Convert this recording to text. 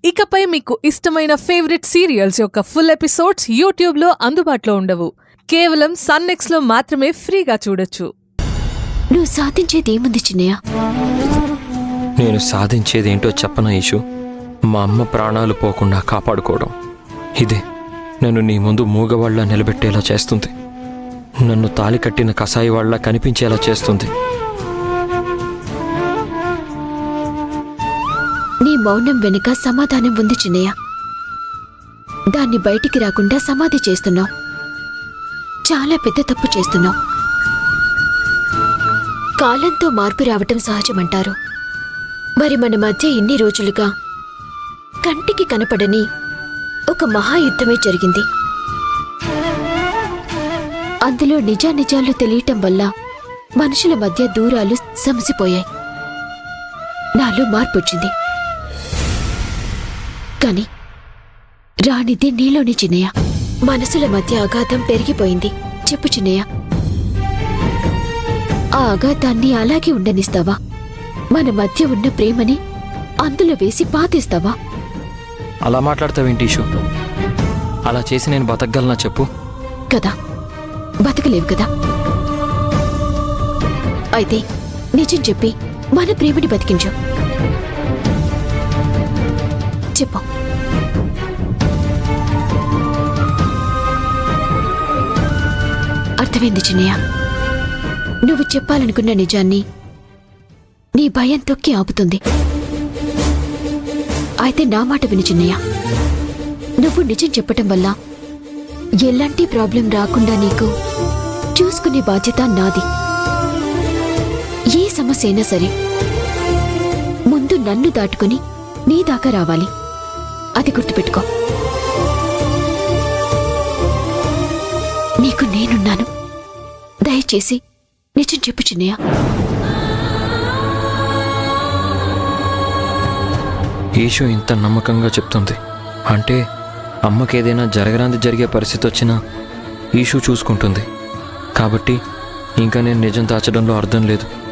ఇకపై మీకు ఇష్టమైన ఫేవరెట్ సీరియల్స్ యొక్క ఫుల్ ఎపిసోడ్స్ యూట్యూబ్లో అందుబాటులో ఉండవు. కేవలం సన్నెక్స్లో మాత్రమే ఫ్రీగా చూడొచ్చు. నువ్వు సాధించేదేముంది చిన్నయ్య? నేను సాధించేదేంటో చెప్పనా ఈషు? మా అమ్మ ప్రాణాలు పోకుండా కాపాడుకోవడం. ఇదే నన్ను నీ ముందు మూగవాళ్లా నిలబెట్టేలా చేస్తుంది. నన్ను తాలి కట్టిన కసాయి వాళ్ళ కనిపించేలా చేస్తుంది. నీ మౌనం వెనుక సమాధానం ఉంది చిన్నయ్య. దాన్ని బయటికి రాకుండా సమాధి చేస్తున్నావు. చాలా పెద్ద తప్పు చేస్తున్నావు. కాలంతో మార్పు రావటం సహజమంటారు. మరి మన మధ్య ఇన్ని రోజులుగా కంటికి కనపడని ఒక మహాయుద్ధమే జరిగింది. అందులో నిజానిజాలు తెలియటం వల్ల మనుషుల మధ్య దూరాలు సమసిపోయాయి. నాలో మార్పు వచ్చింది. కాని రానిది నీలోని చిన్నయ్య. మనసుల మధ్య అగాధం పెరిగిపోయింది. చెప్పు చిన్నయ్య, ఆ అగాధాన్ని అలాగే ఉండనిస్తావా? మన మధ్య ఉన్న ప్రేమని అందులో వేసి పాతేస్తావా? అలా మాట్లాడతావేంటి ఈషు? అలా చేసి నేను బతకగలనా చెప్పు? కదా, బతకలేవు కదా. అయితే నిజం చెప్పి మన ప్రేమని బతికించు. చెప్పు. అర్థమైంది చిన్నయ్య. నువ్వు చెప్పాలనుకున్న నిజాన్ని నీ భయం తొక్కి ఆపుతుంది. అయితే నా మాట విని చిన్నయ్య. నువ్వు నిజం చెప్పటం వల్ల ఎలాంటి ప్రాబ్లం రాకుండా నీకు చూసుకునే బాధ్యత నాది. ఏ సమస్య అయినా సరే ముందు నన్ను దాటుకుని నీ దాకా రావాలి. అది గుర్తుపెట్టుకో. నీకు నేనున్నాను. దయచేసి నిజం చెప్పు చిన్నయ్య. ఈషు ఇంత నమ్మకంగా చెప్తుంది అంటే అమ్మకేదైనా జరగరాంది జరిగే పరిస్థితి వచ్చినా ఈషు చూసుకుంటుంది. కాబట్టి ఇంకా నేను నిజం దాచడంలో అర్థం లేదు.